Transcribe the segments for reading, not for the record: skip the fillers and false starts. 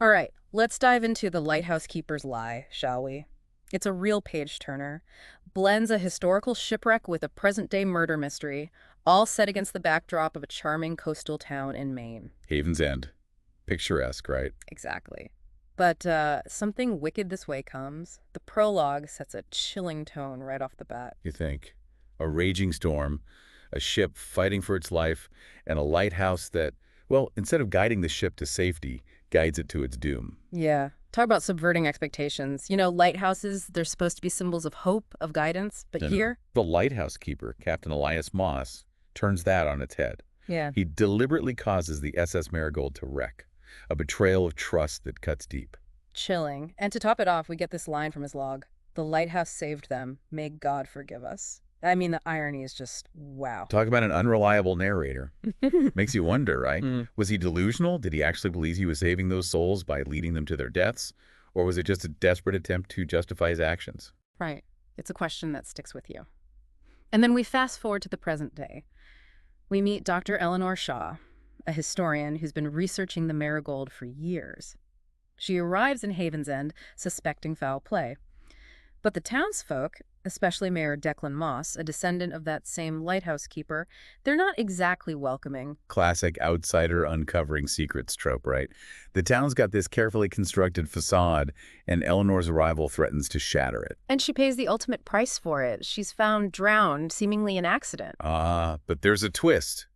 All right, let's dive into The Lighthouse Keepers Lie, shall we? It's a real page-turner. Blends a historical shipwreck with a present-day murder mystery, all set against the backdrop of a charming coastal town in Maine. Haven's End. Picturesque, right? Exactly. But something wicked this way comes. The prologue sets a chilling tone right off the bat. You think. A raging storm, a ship fighting for its life, and a lighthouse that, well, instead of guiding the ship to safety, guides it to its doom. Yeah. Talk about subverting expectations. You know, lighthouses, they're supposed to be symbols of hope, of guidance, but And here, the lighthouse keeper, Captain Elias Moss, turns that on its head. yeah, He deliberately causes the SS Marigold to wreck, a betrayal of trust that cuts deep. chilling. And to top it off, we get this line from his log. The lighthouse saved them. May God forgive us. I mean, the irony is just wow. Talk about an unreliable narrator. Makes you wonder, right? Mm. Was he delusional? Did he actually believe he was saving those souls by leading them to their deaths? Or was it just a desperate attempt to justify his actions? Right. It's a question that sticks with you. And then we fast forward to the present day. We meet Dr. Eleanor Shaw, a historian who's been researching the Marigold for years. She arrives in Haven's End suspecting foul play. But the townsfolk, especially Mayor Declan Moss, a descendant of that same lighthouse keeper, they're not exactly welcoming. Classic outsider uncovering secrets trope, right? The town's got this carefully constructed facade, and Eleanor's arrival threatens to shatter it. And she pays the ultimate price for it. She's found drowned, seemingly an accident. But there's a twist.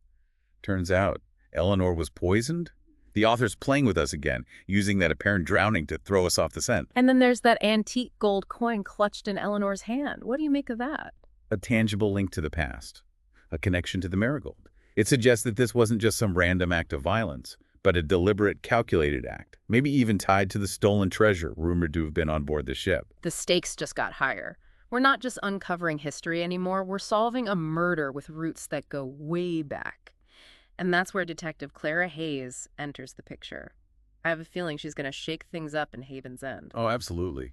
Turns out, Eleanor was poisoned? The author's playing with us again, using that apparent drowning to throw us off the scent. And then there's that antique gold coin clutched in Eleanor's hand. What do you make of that? A tangible link to the past, a connection to the Marigold. It suggests that this wasn't just some random act of violence, but a deliberate, calculated act, maybe even tied to the stolen treasure rumored to have been on board the ship. The stakes just got higher. We're not just uncovering history anymore, we're solving a murder with roots that go way back. And that's where Detective Clara Hayes enters the picture. I have a feeling she's going to shake things up in Haven's End. Oh, absolutely.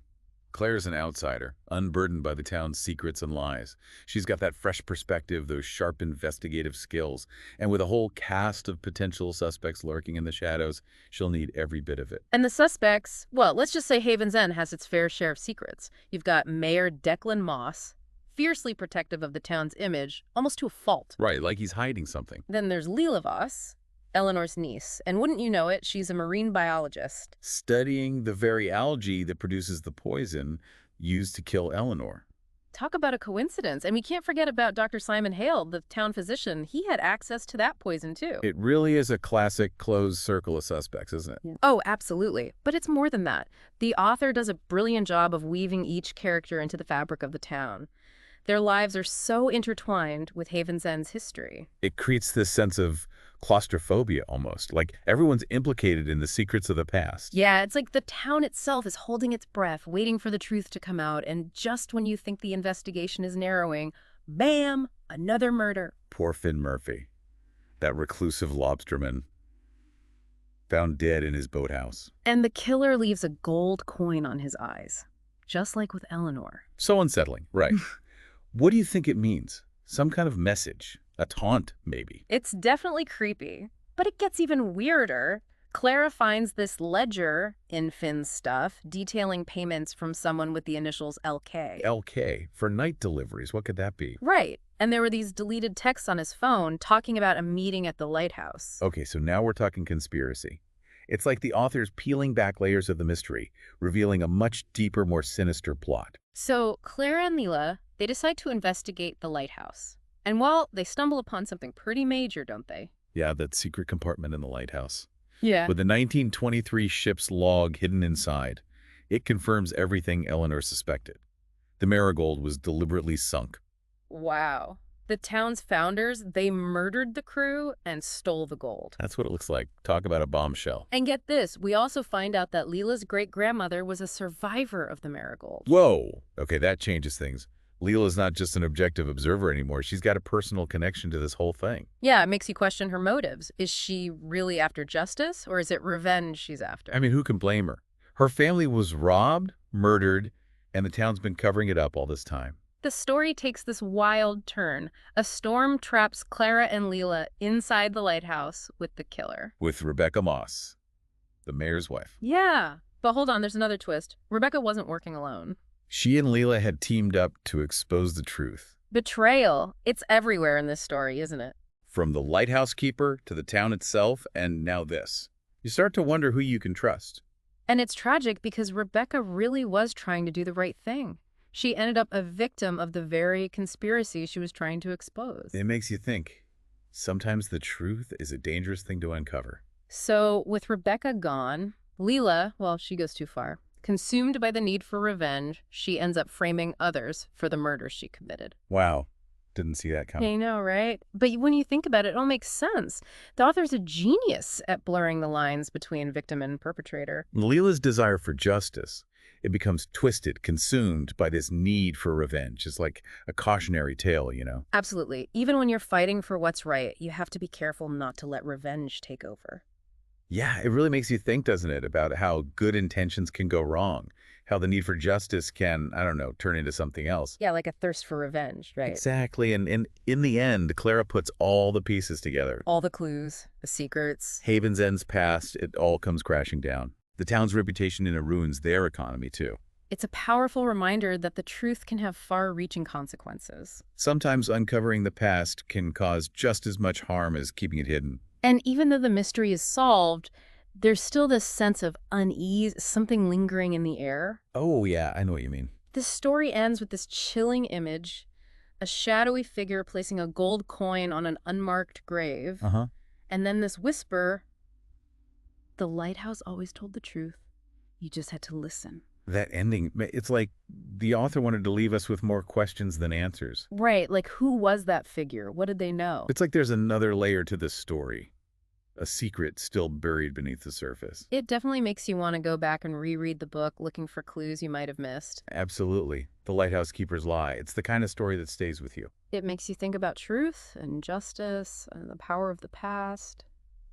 Claire's an outsider, unburdened by the town's secrets and lies. She's got that fresh perspective, those sharp investigative skills, and with a whole cast of potential suspects lurking in the shadows, she'll need every bit of it. And the suspects, well, let's just say Haven's End has its fair share of secrets. You've got Mayor Declan Moss, fiercely protective of the town's image, almost to a fault. Right, like he's hiding something. Then there's Leela Voss, Eleanor's niece, and wouldn't you know it, she's a marine biologist. Studying the very algae that produces the poison used to kill Eleanor. Talk about a coincidence. And we can't forget about Dr. Simon Hale, the town physician. He had access to that poison, too. It really is a classic closed circle of suspects, isn't it? Yeah. Oh, absolutely. But it's more than that. The author does a brilliant job of weaving each character into the fabric of the town. Their lives are so intertwined with Haven's End's history. It creates this sense of claustrophobia almost, like everyone's implicated in the secrets of the past. Yeah, it's like the town itself is holding its breath, waiting for the truth to come out, and just when you think the investigation is narrowing, bam, another murder. Poor Finn Murphy, that reclusive lobsterman, found dead in his boathouse. And the killer leaves a gold coin on his eyes, just like with Eleanor. So unsettling, right? What do you think it means? Some kind of message? A taunt, maybe? It's definitely creepy, but it gets even weirder. Clara finds this ledger in Finn's stuff detailing payments from someone with the initials LK. LK, for night deliveries, what could that be? Right. And there were these deleted texts on his phone talking about a meeting at the lighthouse. Okay, so now we're talking conspiracy. It's like the author's peeling back layers of the mystery, revealing a much deeper, more sinister plot. So Clara and Leela, they decide to investigate the lighthouse. And well, they stumble upon something pretty major, don't they? Yeah, that secret compartment in the lighthouse. Yeah. With the 1923 ship's log hidden inside, it confirms everything Eleanor suspected. The Marigold was deliberately sunk. Wow. The town's founders, they murdered the crew and stole the gold. That's what it looks like. Talk about a bombshell. And get this, we also find out that Leela's great-grandmother was a survivor of the Marigold. Whoa! Okay, that changes things. Leela's not just an objective observer anymore. She's got a personal connection to this whole thing. Yeah, it makes you question her motives. Is she really after justice, or is it revenge she's after? I mean, who can blame her? Her family was robbed, murdered, and the town's been covering it up all this time. The story takes this wild turn. A storm traps Clara and Leela inside the lighthouse with the killer. With Rebecca Moss. the mayor's wife. Yeah. But hold on, there's another twist. Rebecca wasn't working alone. She and Leela had teamed up to expose the truth. Betrayal. It's everywhere in this story, isn't it? From the lighthouse keeper to the town itself, and now this. You start to wonder who you can trust. And it's tragic because Rebecca really was trying to do the right thing. She ended up a victim of the very conspiracy she was trying to expose. It makes you think. Sometimes the truth is a dangerous thing to uncover. So, with Rebecca gone, Leela, well, she goes too far. Consumed by the need for revenge, she ends up framing others for the murders she committed. Wow. Didn't see that coming. I know, right? But when you think about it, it all makes sense. The author's a genius at blurring the lines between victim and perpetrator. Leela's desire for justice, it becomes twisted, consumed by this need for revenge. It's like a cautionary tale, you know? Absolutely. Even when you're fighting for what's right, you have to be careful not to let revenge take over. Yeah, it really makes you think, doesn't it, about how good intentions can go wrong, how the need for justice can, I don't know, turn into something else. Yeah, like a thirst for revenge, right? Exactly, and in the end, Clara puts all the pieces together. All the clues, the secrets. Haven's End's past, it all comes crashing down. The town's reputation ruins their economy, too. It's a powerful reminder that the truth can have far-reaching consequences. Sometimes uncovering the past can cause just as much harm as keeping it hidden. And even though the mystery is solved, there's still this sense of unease, something lingering in the air. Oh, yeah, I know what you mean. This story ends with this chilling image, a shadowy figure placing a gold coin on an unmarked grave. And then this whisper, the lighthouse always told the truth. You just had to listen. That ending, it's like the author wanted to leave us with more questions than answers. Right, like who was that figure? What did they know? It's like there's another layer to this story, a secret still buried beneath the surface. It definitely makes you want to go back and reread the book looking for clues you might have missed. Absolutely. The Lighthouse Keepers Lie. It's the kind of story that stays with you. It makes you think about truth and justice and the power of the past.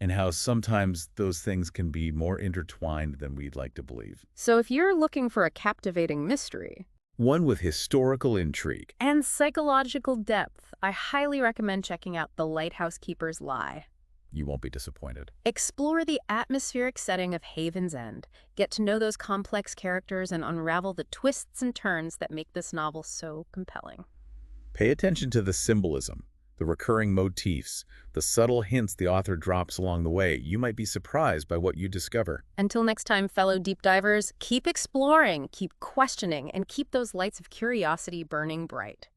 And how sometimes those things can be more intertwined than we'd like to believe. So if you're looking for a captivating mystery, one with historical intrigue and psychological depth, I highly recommend checking out The Lighthouse Keepers Lie. You won't be disappointed. Explore the atmospheric setting of Haven's End, get to know those complex characters, and unravel the twists and turns that make this novel so compelling. Pay attention to the symbolism, the recurring motifs, the subtle hints the author drops along the way. You might be surprised by what you discover. Until next time, fellow deep divers, keep exploring, keep questioning, and keep those lights of curiosity burning bright.